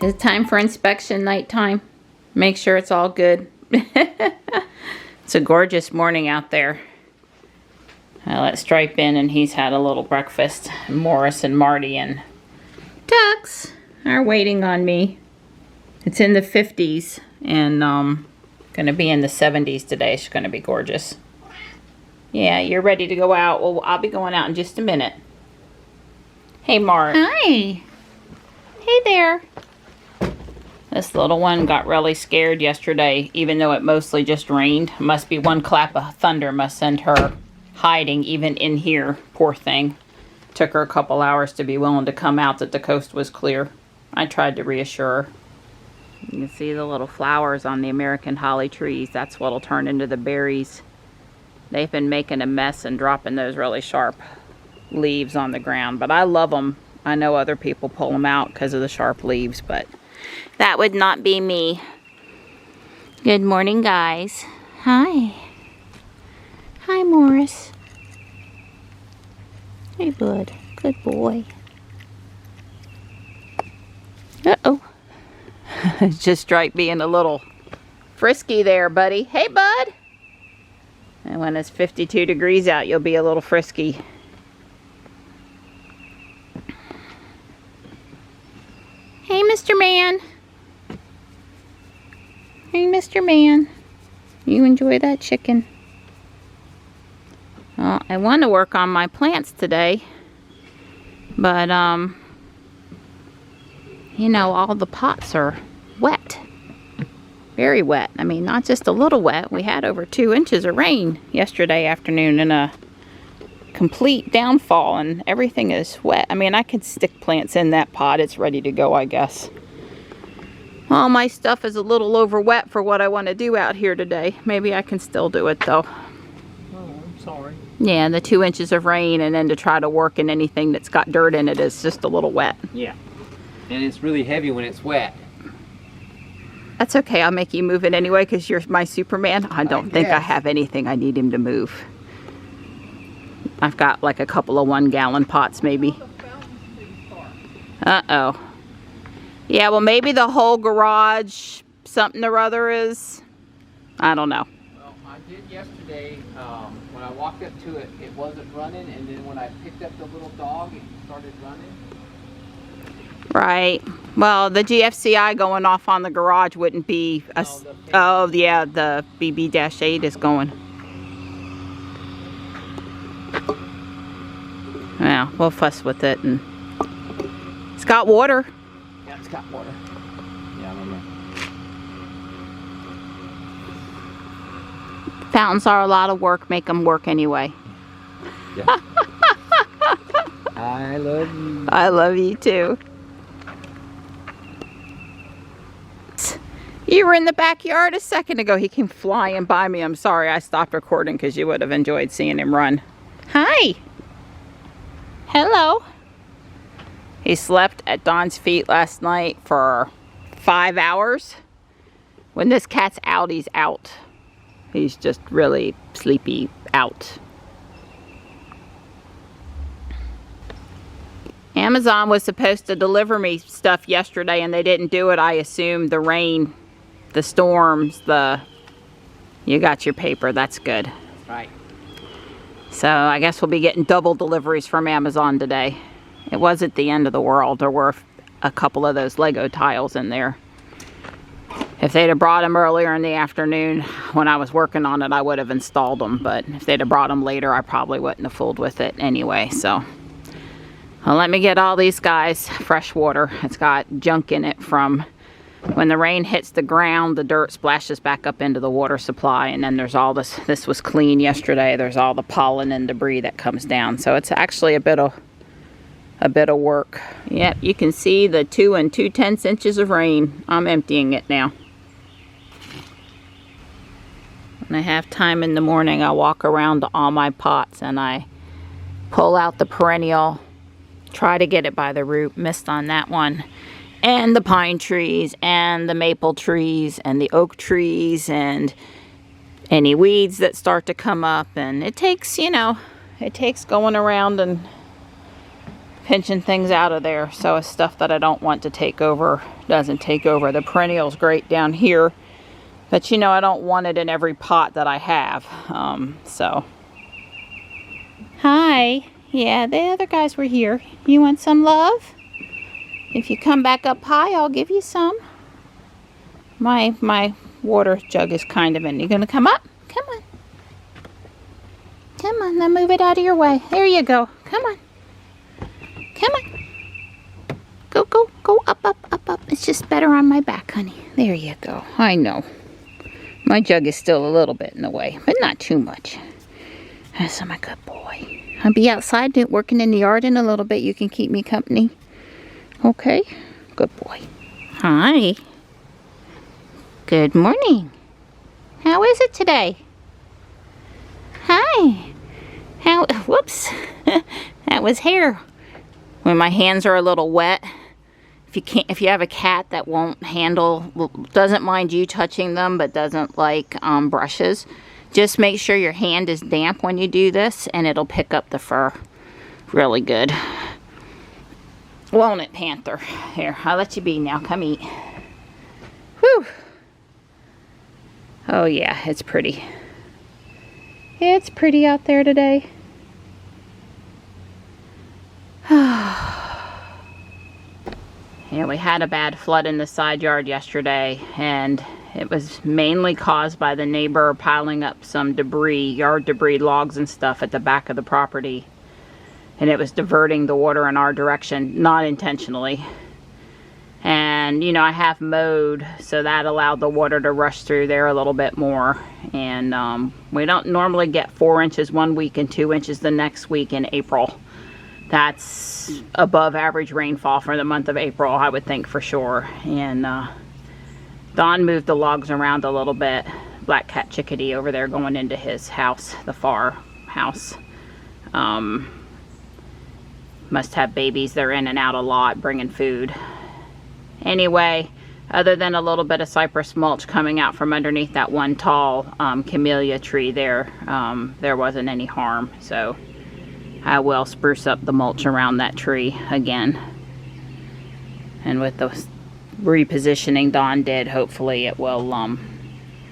It's time for inspection nighttime. Make sure it's all good. It's a gorgeous morning out there. I let Stripe in and he's had a little breakfast. Morris and Marty and Tux are waiting on me. It's in the 50s and gonna be in the 70s today. It's gonna be gorgeous. Yeah, you're ready to go out. Well, I'll be going out in just a minute. Hey, Mark. Hi. Hey there. This little one got really scared yesterday, even though it mostly just rained. Must be one clap of thunder must send her hiding even in here. Poor thing. Took her a couple hours to be willing to come out that the coast was clear. I tried to reassure her. You can see the little flowers on the American holly trees. That's what'll turn into the berries. They've been making a mess and dropping those really sharp leaves on the ground. But I love them. I know other people pull them out because of the sharp leaves, but that would not be me. Good morning, guys. Hi. Hi, Morris. Hey, bud. Good boy. Uh-oh. Just Stripe being a little frisky there, buddy. Hey, bud. And when it's 52 degrees out, you'll be a little frisky. Hey, Mr. Man. Hey, Mr. Man. You enjoy that chicken? Well, I want to work on my plants today. But, you know, all the pots are wet. Very wet. I mean, not just a little wet. We had over 2 inches of rain yesterday afternoon and a complete downfall, and everything is wet. I mean, I could stick plants in that pot. It's ready to go, I guess. All my stuff is a little over wet for what I want to do out here today. Maybe I can still do it, though. Oh, I'm sorry. Yeah, the 2 inches of rain, and then to try to work in anything that's got dirt in it is just a little wet. Yeah. And it's really heavy when it's wet. That's okay. I'll make you move it anyway because you're my Superman. I don't think I have anything I need him to move. I've got like a couple of 1-gallon pots maybe. Uh-oh. Yeah, well maybe the whole garage something or other is, I don't know. Well, I did yesterday, when I walked up to it, it wasn't running, and then when I picked up the little dog, it started running. Right. Well, the GFCI going off on the garage wouldn't be a... Oh, yeah, the BB-8 is going. Well, we'll fuss with it. And it's got water. Yeah, it's got water. Yeah, I don't know. Fountains are a lot of work. Make them work anyway. Yeah. I love you. I love you too. You were in the backyard a second ago. He came flying by me. I'm sorry I stopped recording because you would have enjoyed seeing him run. Hi. Hello. He slept at Don's feet last night for 5 hours. When this cat's out, he's out. He's just really sleepy out. Amazon was supposed to deliver me stuff yesterday and they didn't do it. I assume the rain, the storms, you got your paper. That's good. That's right. So I guess we'll be getting double deliveries from Amazon today. It wasn't the end of the world. There were a couple of those Lego tiles in there. If they'd have brought them earlier in the afternoon when I was working on it, I would have installed them. But if they'd have brought them later, I probably wouldn't have fooled with it anyway. So well, let me get all these guys fresh water. It's got junk in it from when the rain hits the ground, the dirt splashes back up into the water supply, and then there's all this was clean yesterday. There's all the pollen and debris that comes down. So it's actually a bit of work. Yep, you can see the 2 2/10 inches of rain. I'm emptying it now. When I have time in the morning, I walk around to all my pots and I pull out the perennial, try to get it by the root. Missed on that one. And the pine trees and the maple trees and the oak trees and any weeds that start to come up. And it takes, you know, it takes going around and pinching things out of there so it's stuff that I don't want to take over doesn't take over. The perennial's great down here, but you know, I don't want it in every pot that I have. So hi. Yeah, the other guys were here. You want some love? If you come back up high, I'll give you some. My water jug is kind of in. You gonna come up? Come on. Come on, now move it out of your way. There you go. Come on. Come on. Go, go, go up, up, up, up. It's just better on my back, honey. There you go. I know. My jug is still a little bit in the way, but not too much. That's my good boy. I'll be outside working in the yard in a little bit. You can keep me company. Okay? Good boy. Hi. Good morning. How is it today? Hi. How, whoops. That was hair. When my hands are a little wet, if you have a cat that won't handle, doesn't mind you touching them, but doesn't like brushes, just make sure your hand is damp when you do this, and it'll pick up the fur really good. Won't it, Panther? Here, I'll let you be now. Come eat. Whew. Oh yeah, it's pretty. It's pretty out there today. Yeah, we had a bad flood in the side yard yesterday, and it was mainly caused by the neighbor piling up some debris, yard debris, logs and stuff at the back of the property. And it was diverting the water in our direction, not intentionally. And, you know, I have mowed, so that allowed the water to rush through there a little bit more. And we don't normally get 4 inches one week and 2 inches the next week in April. That's above average rainfall for the month of April, I would think, for sure. And Don moved the logs around a little bit. Black cat chickadee over there going into his house, the far house. Must have babies. They're in and out a lot bringing food. Anyway, other than a little bit of cypress mulch coming out from underneath that one tall camellia tree there, there wasn't any harm. So I will spruce up the mulch around that tree again. And with the repositioning Don did, hopefully it will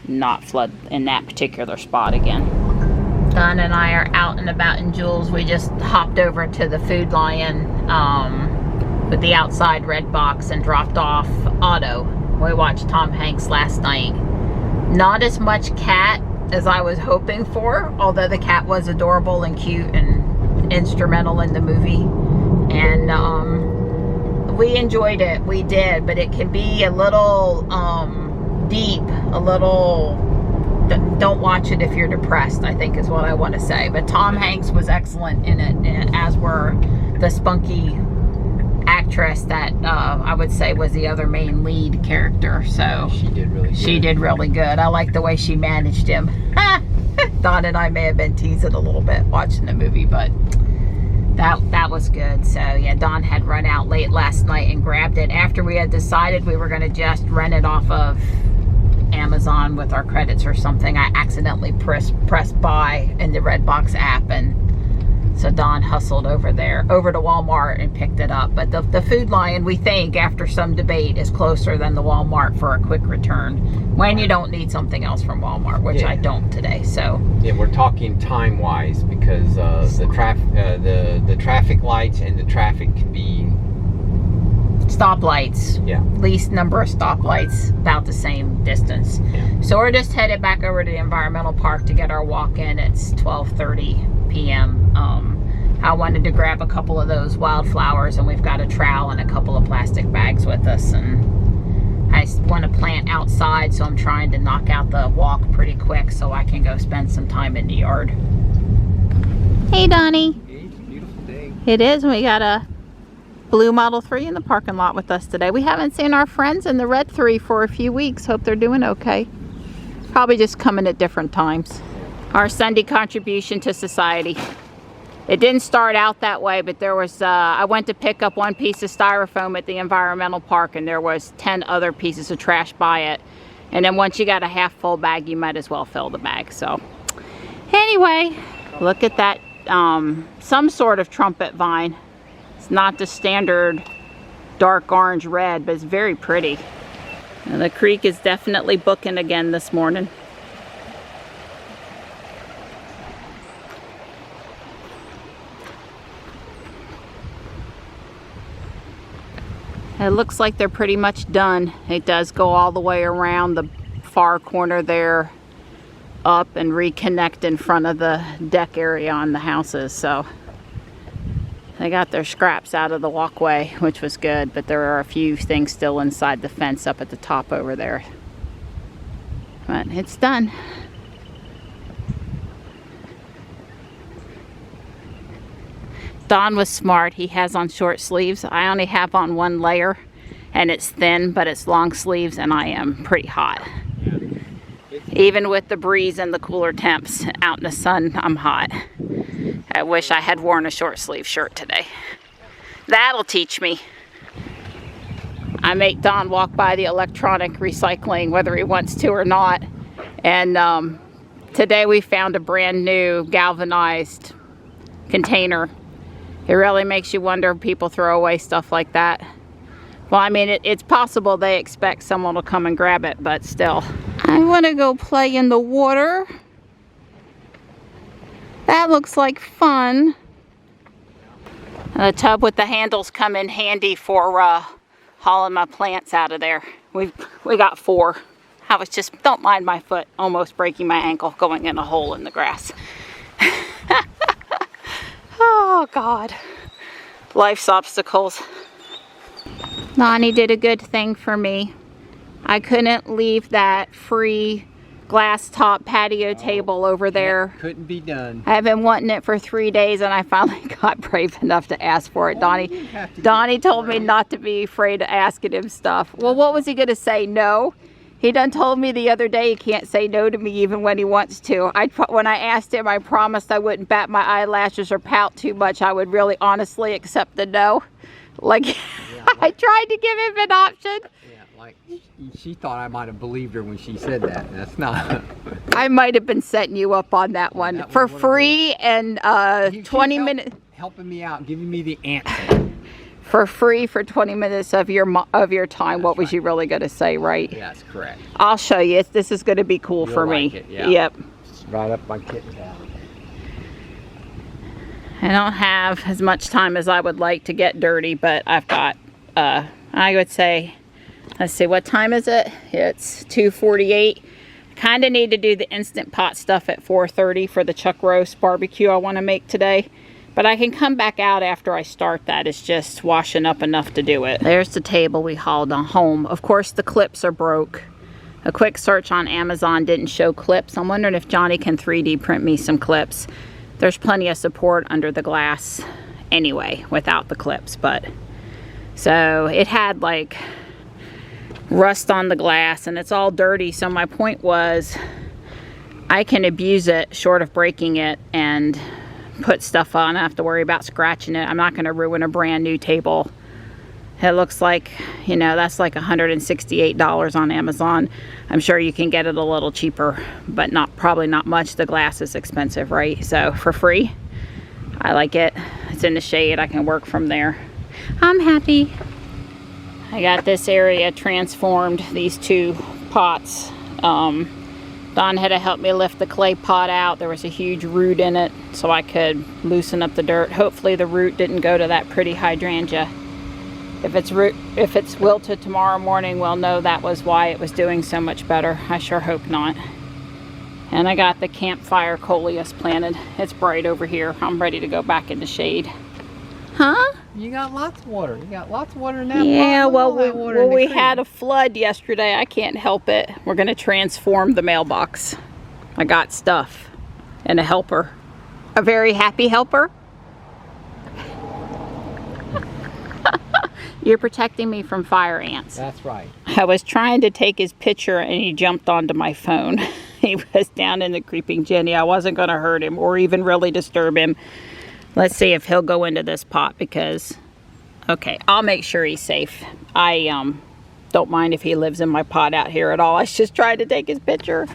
not flood in that particular spot again. Don and I are out and about in Jules. We just hopped over to the Food Lion with the outside red box and dropped off Otto. We watched Tom Hanks last night. Not as much cat as I was hoping for, although the cat was adorable and cute and instrumental in the movie. And we enjoyed it. We did, but it can be a little deep, a little... Don't watch it if you're depressed, I think is what I want to say. But Tom Hanks was excellent in it, and as were the spunky actress that I would say was the other main lead character. So she did really good. She did really good. I like the way she managed him. Don and I may have been teasing a little bit watching the movie, but that was good. So yeah, Don had run out late last night and grabbed it after we had decided we were going to just rent it off of Amazon with our credits or something. I accidentally pressed buy in the Redbox app, and so Don hustled over to Walmart and picked it up. But the Food Lion, we think, after some debate, is closer than the Walmart for a quick return when you don't need something else from Walmart, which I don't today. So yeah, we're talking time wise, because the traffic lights and the traffic can be stoplights, least number of stoplights, about the same distance. So we're just headed back over to the environmental park to get our walk in. It's 12:30 p.m. I wanted to grab a couple of those wildflowers, and we've got a trowel and a couple of plastic bags with us, and I want to plant outside, so I'm trying to knock out the walk pretty quick so I can go spend some time in the yard. Hey Donnie. Hey, it's a beautiful day. It is. We got a blue Model 3 in the parking lot with us today. We haven't seen our friends in the red 3 for a few weeks. Hope they're doing okay. Probably just coming at different times. Our Sunday contribution to society. It didn't start out that way, but there was, I went to pick up one piece of styrofoam at the environmental park, and there was 10 other pieces of trash by it. And then once you got a half full bag, you might as well fill the bag. So anyway, look at that, some sort of trumpet vine. It's not the standard dark orange red, but it's very pretty. And the creek is definitely booking again this morning. It looks like they're pretty much done. It does go all the way around the far corner there, up and reconnect in front of the deck area on the houses. So they got their scraps out of the walkway, which was good, but there are a few things still inside the fence up at the top over there. But it's done. Don was smart. He has on short sleeves. I only have on one layer, and it's thin, but it's long sleeves, and I am pretty hot. Even with the breeze and the cooler temps out in the sun, I'm hot. I wish I had worn a short sleeve shirt today. That'll teach me. I make Don walk by the electronic recycling whether he wants to or not. And today we found a brand new galvanized container. It really makes you wonder if people throw away stuff like that. Well, I mean, it's possible they expect someone to come and grab it, but still. I want to go play in the water. That looks like fun. The tub with the handles come in handy for hauling my plants out of there. We got 4. I was just, don't mind my foot, almost breaking my ankle going in a hole in the grass. Oh God, life's obstacles. Lonnie did a good thing for me. I couldn't leave that free glass top patio table over there. Couldn't be done. I've been wanting it for 3 days, and I finally got brave enough to ask for it. Donnie told me not to be afraid of asking him stuff. Well, what was he gonna say? No? He done told me the other day he can't say no to me even when he wants to. When I asked him, I promised I wouldn't bat my eyelashes or pout too much. I would really honestly accept the no. Like, yeah, I tried to give him an option. Yeah, like she thought I might have believed her when she said that. That's not. I might have been setting you up on that one. That for free and 20 minutes. Helping me out, giving me the answer. For free for 20 minutes of your time. That's what was right. You really going to say, right? Yeah, that's correct. I'll show you. This is going to be cool. You'll for me. Like it, yeah. Yep. Right up my kitchen alley. I don't have as much time as I would like to get dirty, but I've got, I would say, let's see, what time is it? It's 2:48. Kind of need to do the Instant Pot stuff at 4:30 for the chuck roast barbecue I want to make today. But I can come back out after I start that. It's just washing up enough to do it. There's the table we hauled on home. Of course, the clips are broke. A quick search on Amazon didn't show clips. I'm wondering if Johnny can 3D print me some clips. There's plenty of support under the glass anyway without the clips. But so it had like rust on the glass and it's all dirty. So my point was I can abuse it short of breaking it and put stuff on. I don't have to worry about scratching it. I'm not going to ruin a brand new table. It looks like, you know, that's like $168 on Amazon. I'm sure you can get it a little cheaper, but probably not much. The glass is expensive, right? So for free, I like it. It's in the shade. I can work from there. I'm happy. I got this area transformed, these 2 pots. Don had to help me lift the clay pot out. There was a huge root in it, so I could loosen up the dirt. Hopefully the root didn't go to that pretty hydrangea. If it's wilted tomorrow morning, we'll know that was why it was doing so much better. I sure hope not. And I got the campfire coleus planted. It's bright over here. I'm ready to go back in the shade. Huh? You got lots of water. You got lots of water in that. Yeah, well, we had a flood yesterday. I can't help it. We're going to transform the mailbox. I got stuff and a helper. A very happy helper. You're protecting me from fire ants. That's right. I was trying to take his picture and he jumped onto my phone. He was down in the creeping Jenny. I wasn't going to hurt him or even really disturb him. Let's see if he'll go into this pot because, okay, I'll make sure he's safe. I don't mind if he lives in my pot out here at all. I was just trying to take his picture.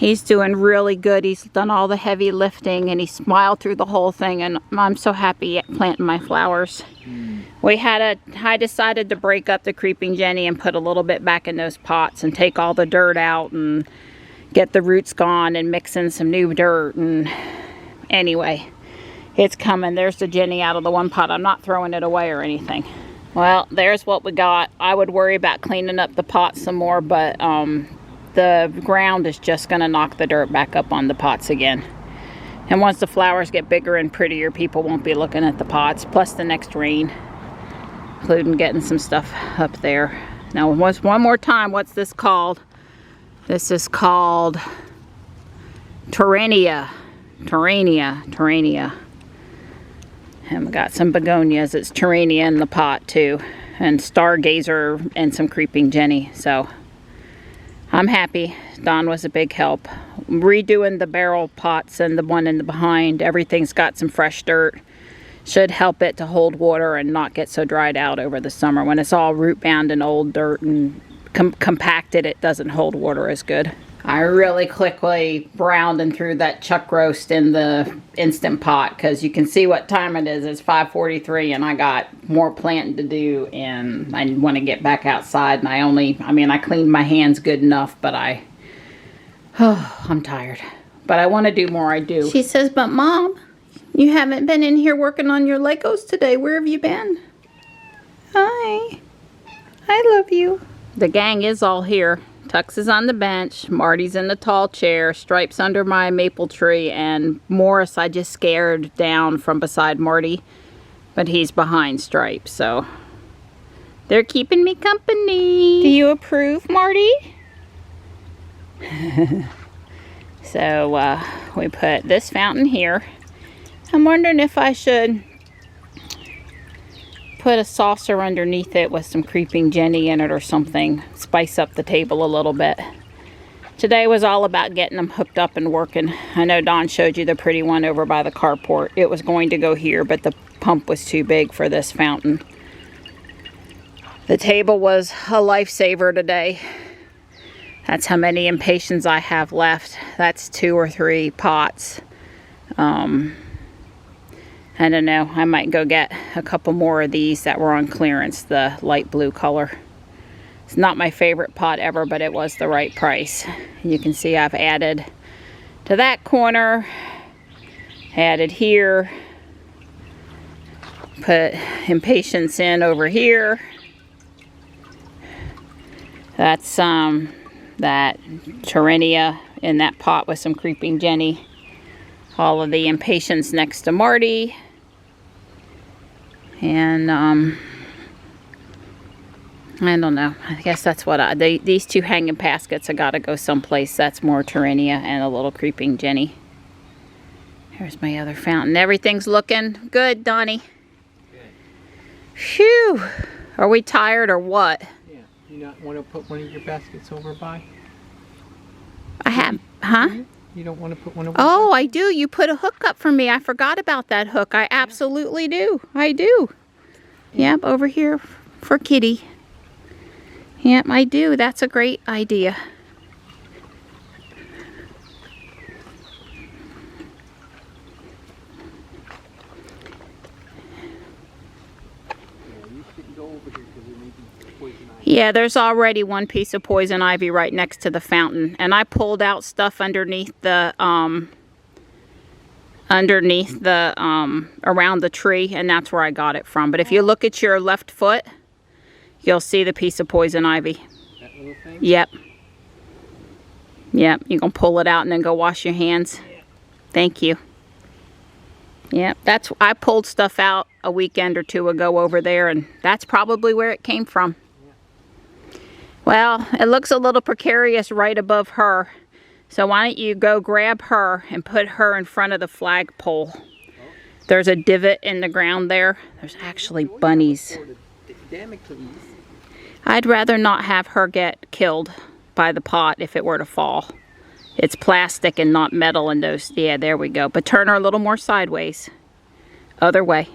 He's doing really good. He's done all the heavy lifting and he smiled through the whole thing, and I'm so happy planting my flowers. I decided to break up the creeping Jenny and put a little bit back in those pots and take all the dirt out and get the roots gone and mix in some new dirt. And anyway, it's coming. There's the Jenny out of the one pot. I'm not throwing it away or anything. Well, there's what we got. I would worry about cleaning up the pot some more, but the ground is just going to knock the dirt back up on the pots again. And once the flowers get bigger and prettier, people won't be looking at the pots, plus the next rain, including getting some stuff up there. Now, one more time, what's this called? This is called Terrania. And we got some begonias. It's Terrania in the pot too, and stargazer and some creeping Jenny. So I'm happy. Don was a big help. Redoing the barrel pots and the one in the behind, everything's got some fresh dirt. Should help it to hold water and not get so dried out over the summer. When it's all root bound and old dirt and compacted, it doesn't hold water as good. I really quickly browned and threw that chuck roast in the Instant Pot because you can see what time it is. It's 5:43 and I got more planting to do, and I want to get back outside. And I cleaned my hands good enough, but I'm tired. But I want to do more. I do. She says, but Mom, you haven't been in here working on your Legos today. Where have you been? Hi. I love you. The gang is all here. Tux is on the bench, Marty's in the tall chair, Stripe's under my maple tree, and Morris I just scared down from beside Marty, but he's behind Stripe, so they're keeping me company. Do you approve, Marty? So we put this fountain here. I'm wondering if I should put a saucer underneath it with some creeping Jenny in it or something. Spice up the table a little bit. Today was all about getting them hooked up and working. I know Don showed you the pretty one over by the carport. It was going to go here, but the pump was too big for this fountain. The table was a lifesaver today. That's how many impatiens I have left. That's 2 or 3 pots. I don't know, I might go get a couple more of these that were on clearance, the light blue color. It's not my favorite pot ever, but it was the right price. You can see I've added to that corner, added here, put impatiens in over here. That's that Terrania in that pot with some creeping Jenny. All of the impatiens next to Marty. And I don't know. I guess that's what these 2 hanging baskets, I gotta go someplace. That's more Terrania and a little creeping Jenny. Here's my other fountain. Everything's looking good, Donnie. Good. Phew. Are we tired or what? Yeah. You not want to put one of your baskets over by? I have, huh? You don't want to put one over? Oh, I do. You put a hook up for me. I forgot about that hook. I absolutely do. I do. Yep, over here for Kitty. Yep, I do. That's a great idea. Yeah, there's already one piece of poison ivy right next to the fountain, and I pulled out stuff underneath the around the tree, and that's where I got it from. But if you look at your left foot, you'll see the piece of poison ivy. That little thing? Yep. Yep, you can pull it out and then go wash your hands. Yeah. Thank you. Yep, I pulled stuff out a weekend or 2 ago over there, and that's probably where it came from. Well, it looks a little precarious right above her. So why don't you go grab her and put her in front of the flagpole. There's a divot in the ground there. There's actually bunnies. I'd rather not have her get killed by the pot if it were to fall. It's plastic and not metal in those. Yeah, there we go. But turn her a little more sideways. Other way.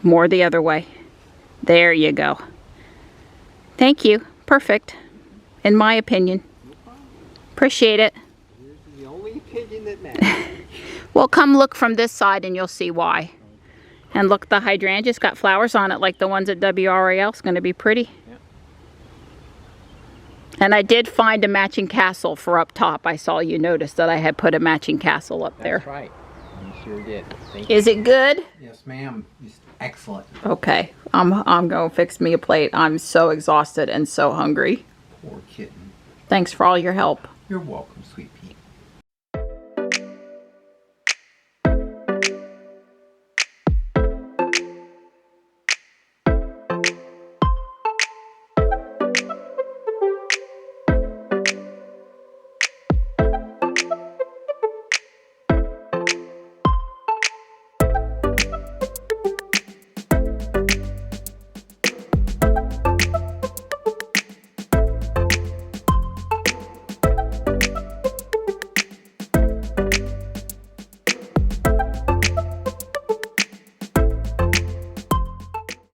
More the other way. There you go. Thank you. Perfect, in my opinion. Appreciate it. Well, come look from this side and you'll see why. And look, the hydrangea's got flowers on it like the ones at WRAL. It's going to be pretty. Yep. And I did find a matching castle for up top. I saw you notice that I had put a matching castle up there. That's right. You sure did. Thank you. Is it good? Yes, ma'am. It's excellent. Okay. I'm going to fix me a plate. I'm so exhausted and so hungry. Poor kitten. Thanks for all your help. You're welcome, sweet pea.